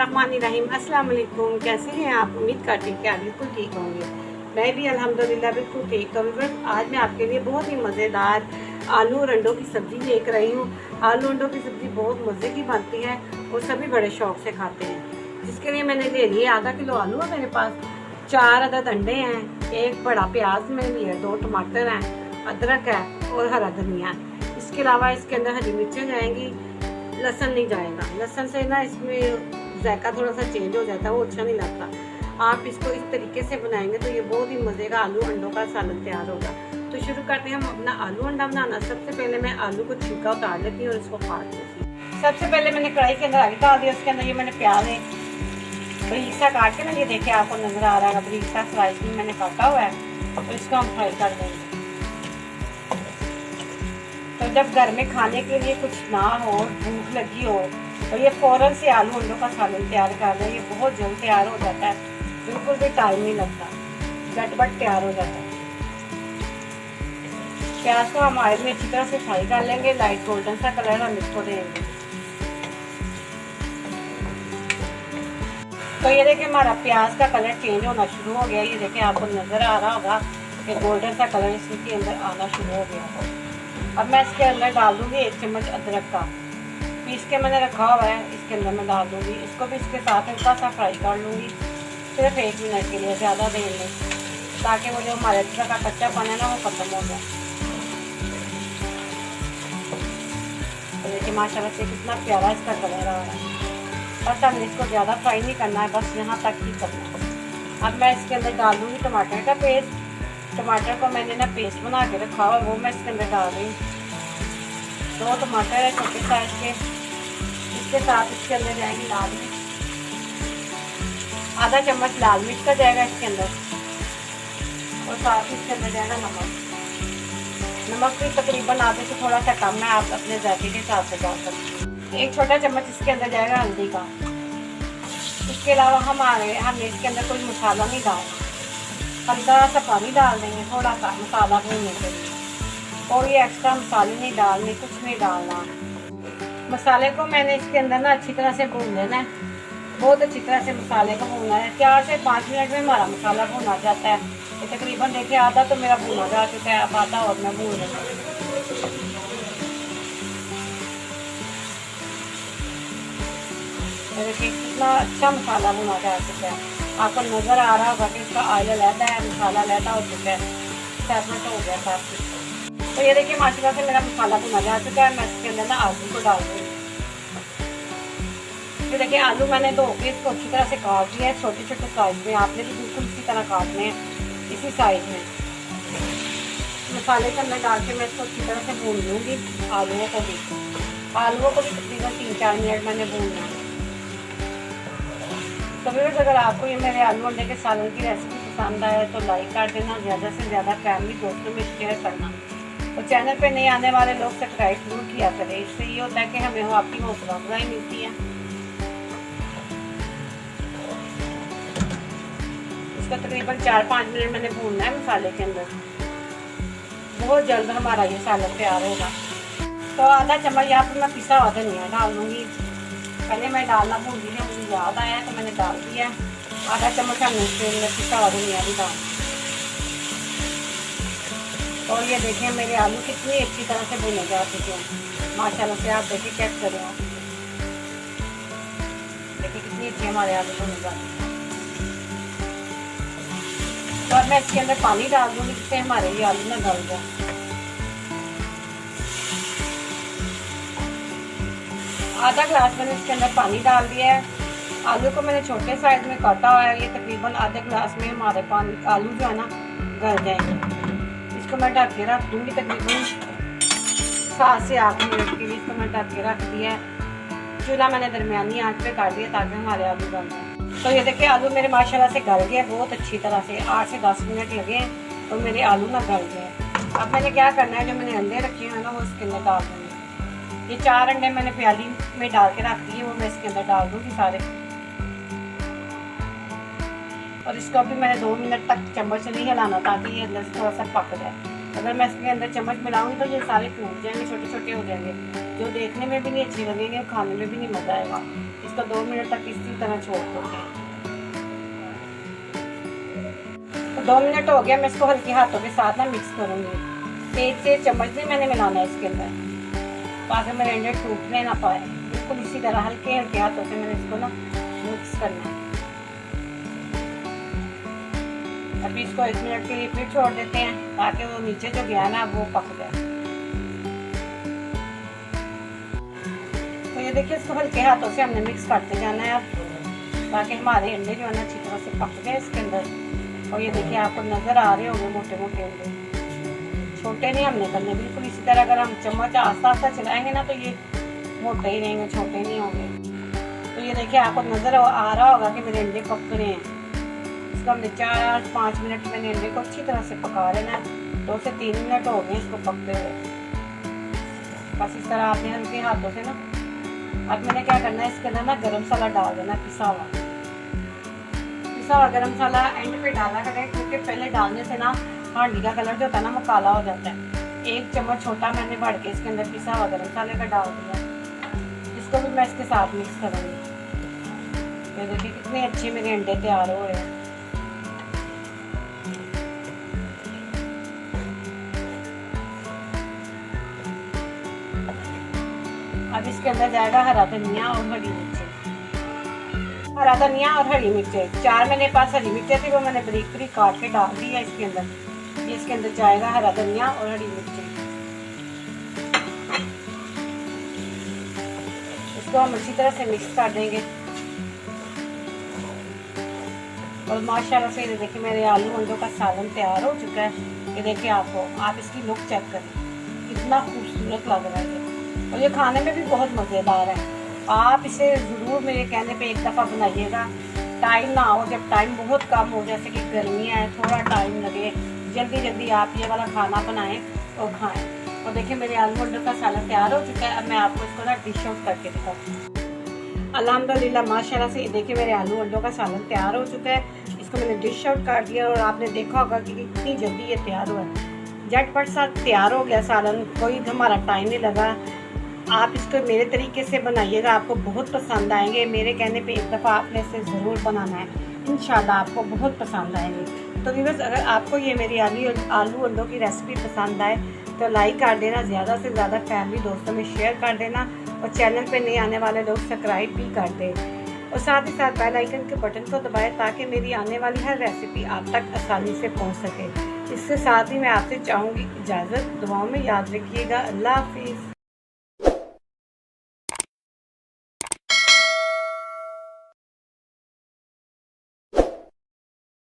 बिस्मिल्लाहिर्रहमानिर्रहीम। अस्सलाम वालेकुम। कैसे हैं आप? उम्मीद करती हूँ कि आप बिल्कुल ठीक होंगे। मैं भी अल्हम्दुलिल्लाह बिल्कुल ठीक हूँ। आज मैं आपके लिए बहुत ही मज़ेदार आलू और अंडों की सब्ज़ी लेकर आई हूँ। आलू अंडों की सब्ज़ी बहुत मज़े की बनती है और सभी बड़े शौक़ से खाते हैं। जिसके लिए मैंने ले लिए आधा किलो आलू है मेरे पास, 4 अदद अंडे हैं, एक बड़ा प्याज में लिए, 2 टमाटर हैं, अदरक है और हरा धनिया। इसके अलावा इसके अंदर हरी मिर्चें जाएंगी, लहसुन नहीं जाएगा। लहसुन से ना इसमें जायका थोड़ा सा चेंज हो जाता है, वो अच्छा नहीं लगता। आप इसको इस तरीके से बनाएंगे तो ये बहुत ही मज़े का आलू अंडों का सालन तैयार होगा। तो शुरू करते हैं हम अपना आलू अंडा बनाना। सबसे पहले मैं आलू को छिलका उतार लेती हूँ और इसको काट लेती हूँ। सबसे पहले मैंने कढ़ाई के अंदर आगे डाल दिया, उसके अंदर ये मैंने प्याज है बरीक सा काट के ना, ये देखिए आपको नज़र आ रहा है बरीक सा स्लाइस में मैंने काटा हुआ है। तो इसको हम फ्राई कर देंगे। तो जब घर में खाने के लिए कुछ ना हो, भूख लगी हो, तो ये फ़ौरन से आलू अंडों का सालन तैयार कर लें। ये बहुत जल्द तैयार हो जाता है, बिल्कुल भी टाइम नहीं लगता, झटपट तैयार हो जाता है। प्याज को हम ऑयल में अच्छी तरह से फ्राई कर लेंगे, लाइट गोल्डन सा कलर हम इसको देंगे। तो ये देखिए हमारा प्याज का कलर चेंज होना शुरू हो गया। ये देखिए आपको नज़र आ रहा होगा कि गोल्डन सा कलर इसके अंदर आना शुरू हो गया। अब मैं इसके अंदर डाल दूँगी 1 चम्मच अदरक का पीस के मैंने रखा हुआ है, इसके अंदर मैं डाल दूँगी। इसको भी इसके साथ हल्का सा फ्राई कर लूँगी, सिर्फ 1 मिनट के लिए, ज़्यादा देर नहीं, ताकि वो जो हमारे अदरक का कच्चापन है ना वो ख़त्म हो जाए। तो देखिए माशाल्लाह से कितना प्यारा इसका कलर आ रहा है। बस हमने इसको ज़्यादा फ्राई नहीं करना है, बस यहाँ तक ही करना है। अब मैं इसके अंदर डाल दूँगी टमाटर का पेस्ट। टमाटर को मैंने ना पेस्ट बना के रखा हुआ, वो मैं इसके अंदर डाल रही हूँ। 2 टमाटर है छोटे साइज के। इसके साथ इसके अंदर जाएगी लाल मिर्च, आधा चम्मच लाल मिर्च का जाएगा इसके अंदर, और साथ इसके अंदर जाएगा नमक। नमक भी तकरीबन आधे से थोड़ा सा कम है, आप अपने जायके के हिसाब से डाल सकते हैं। 1 छोटा चम्मच इसके अंदर जाएगा हल्दी का। इसके अलावा हमने इसके अंदर कोई मसाला नहीं डालना, हल्का सा पानी डाल देंगे थोड़ा सा मसाला भूनने के लिए। कोई एक्स्ट्रा मसाले नहीं डालने, कुछ नहीं डालना। मसाले को मैंने इसके अंदर ना अच्छी तरह से भून लेना है, बहुत अच्छी तरह से मसाले को भूनना है। 4 से 5 मिनट में हमारा मसाला भूना जाता है। ये तकरीबन देखिए आधा तो मेरा भूना जा चुका है, अब आधा और मैं भून लूँगा। देखिए कितना अच्छा मसाला भुना जा चुका है। आपको नज़र आ रहा होगा कि इसका ऑयल अलहदा है, मसाला अलहदा हो चुका है, सेपरेट हो गया सब कुछ। तो ये देखिए माशाल्लाह से मेरा मसाला भुना जा चुका है। मैं इसके अंदर ना आलू को डाल दूँगी। ये देखिए आलू मैंने धो के इसको अच्छी तरह से काट दिया है, छोटे छोटे साइज में। आपने भी बिल्कुल इसी तरह काटने हैं, इसी साइज में। मसाले के अंदर डाल के मैं इसको अच्छी तरह से भून लूँगी। आलूओं को भी तकरीबन 3-4 मिनट मैंने भूनना है। तो व्यूअर्स, अगर आपको ये मेरे आलू अंडे के सालन की रेसिपी पसंद आए तो लाइक कर देना, ज़्यादा से ज़्यादा फैमिली दोस्तों में शेयर करना। तो चैनल पे नए आने वाले लोग सब्सक्राइब जरूर किया करें। इससे ये होता है कि हमें आपकी हौसला अफजाई मिलती है। इसको तकरीबन 4-5 मिनट मैंने भूनना है मसाले के अंदर। बहुत जल्द हमारा ये सालन तैयार होगा। तो आधा चम्मच यहाँ पर मैं पिसा हुआ धनिया डाल दूँगी। पहले मैं डालना भूल गई, मुझे याद आया तो मैंने डाल दिया। आधा चम्मच हमने इसके पिसा हुआ धनिया भी डाल। और ये देखें मेरे आलू कितनी अच्छी तरह से भुने जा चुके हैं माशाल्लाह से। आप देखिए चेक करें, आप देखिए कितनी अच्छी हमारे आलू भुने जा चुके हैं। तो अब मैं इसके अंदर पानी डाल दूँगी जिससे हमारे ये आलू ना गल जाए। आधा ग्लास मैंने इसके अंदर पानी डाल दिया है। आलू को मैंने छोटे साइज में काटा हुआ है। ये तकरीबन आधे ग्लास में हमारे आलू जो है ना गल जाएंगे। इसको मैं ढक के रख दूँगी तकरीबन 7 से 8 मिनट के लिए। इसको मैं ढक के रख दिया है। चूल्हा मैंने दरमियानी आंच पे कर दिया ताकि हमारे आलू गल जाए। तो ये देखिए आलू मेरे माशाल्लाह से गल गए बहुत अच्छी तरह से। 8 से 10 मिनट लगे तो मेरे आलू ना गल गए। अब मैंने क्या करना है, जो मैंने अंडे रखे हैं ना वो इसके अंदर डाल दूँगी। ये 4 अंडे मैंने प्याली में डाल के रख दिए, वो मैं इसके अंदर डाल दूँगी सारे। और इसको भी मैंने 2 मिनट तक चम्मच से नहीं हिलाना ताकि ये अंदर से थोड़ा सा पक जाए। अगर मैं इसके अंदर चम्मच मिलाऊंगी तो ये सारे टूट जाएंगे, छोटे छोटे हो जाएंगे, जो देखने में भी नहीं अच्छे लगेंगे, खाने में भी नहीं मज़ा आएगा। इसको 2 मिनट तक इसी तरह छोड़ दूँगी। तो 2 मिनट हो गया, मैं इसको हल्के हाथों के साथ ना मिक्स करूँगी। तेज से चम्मच भी मैंने मिलाना है इसके अंदर, ताकि मेरे अंडे टूटने ना पाए। बिल्कुल इसी तरह हल्के हल्के हाथों से मैंने इसको ना मिक्स करना है। अभी इसको 1 मिनट के लिए फिर छोड़ देते हैं, ताकि वो नीचे जो गया ना वो पक जाए। तो ये देखिए, इसको हल्के हाथों से हमने मिक्स करते जाना है अब, ताकि हमारे अंडे जो है ना अच्छी तरह से पक गए इसके अंदर। और ये देखिए, आपको नज़र आ रहे होंगे मोटे मोटे अंडे, छोटे नहीं हमने करने, बिल्कुल इसी तरह। अगर हम चम्मच आस्ता आस्ता चलाएंगे ना तो ये मोटे ही रहेंगे, छोटे नहीं होंगे। तो ये देखिए, आपको नज़र आ रहा होगा कि मेरे अंडे पक रहे हैं। इसको हमने 4-5 मिनट मैंने अंडे को अच्छी तरह से पका लेना। 2 से 3 मिनट हो गए इसको पकते हुए। बस इस तरह आपने हल्के हाथों से ना, अब मैंने क्या करना है, इसके अंदर ना गरम मसाला डाल देना, पिसा हुआ गरम मसाला एंड पे डाला करें, क्योंकि पहले डालने से ना हांडी का कलर जो होता है ना वो काला हो जाता है। 1 चम्मच छोटा मैंने भर के इसके अंदर पिसा हुआ गरम मसाले का डाल दिया। इसको भी मैं इसके साथ मिक्स करूँगी। ये देखिए कितने अच्छे मेरे अंडे तैयार हो रहे हैं। अब इसके अंदर जाएगा हरा धनिया और हरी मिर्चें। हरा धनिया और हरी मिर्चें 4 मेरे पास हरी मिर्चें थी, वो मैंने बारीक बारीक काट के डाल दी है इसके अंदर। ये इसके अंदर जाएगा हरा धनिया और हरी मिर्चें। इसको हम अच्छी तरह से मिक्स कर देंगे। और माशाल्लाह से ये देखिए, मेरे आलू अंडों का सालन तैयार हो चुका है। ये देखिए, आप इसकी लुक चेक करें, कितना खूबसूरत लग रहा है। और ये खाने में भी बहुत मज़ेदार है। आप इसे ज़रूर मेरे कहने पे एक दफ़ा बनाइएगा। टाइम ना हो, जब टाइम बहुत कम हो, जैसे कि गर्मियाँ है, थोड़ा टाइम लगे, जल्दी जल्दी आप ये वाला खाना बनाएं और खाएं। और देखिए, मेरे आलू अंडों का सालन तैयार हो चुका है। अब मैं आपको इसको ना डिश आउट करके दिखाती हूँ। अल्हम्दुलिल्लाह माशाल्लाह से देखिए, मेरे आलू अंडों का सालन तैयार हो चुका है। इसको मैंने डिश आउट कर दिया और आपने देखा होगा कि कितनी जल्दी ये तैयार हुआ है। झटपट सा तैयार हो गया सालन, कोई हमारा टाइम नहीं लगा। आप इसको मेरे तरीके से बनाइएगा, आपको बहुत पसंद आएंगे। मेरे कहने पे एक दफ़ा आपने इसे ज़रूर बनाना है, इंशाल्लाह आपको बहुत पसंद आएंगे। तो व्यूअर्स, अगर आपको ये मेरी आलू अंडों की रेसिपी पसंद आए तो लाइक कर देना, ज़्यादा से ज़्यादा फैमिली दोस्तों में शेयर कर देना, और चैनल पे नए आने वाले लोग सब्सक्राइब भी कर दें। और साथ ही साथ बेल आइकन के बटन को दबाएं, ताकि मेरी आने वाली हर रेसिपी आप तक आसानी से पहुँच सके। इसके साथ ही मैं आपसे चाहूँगी इजाज़त। दुआओं में याद रखिएगा। अल्लाह हाफिज़।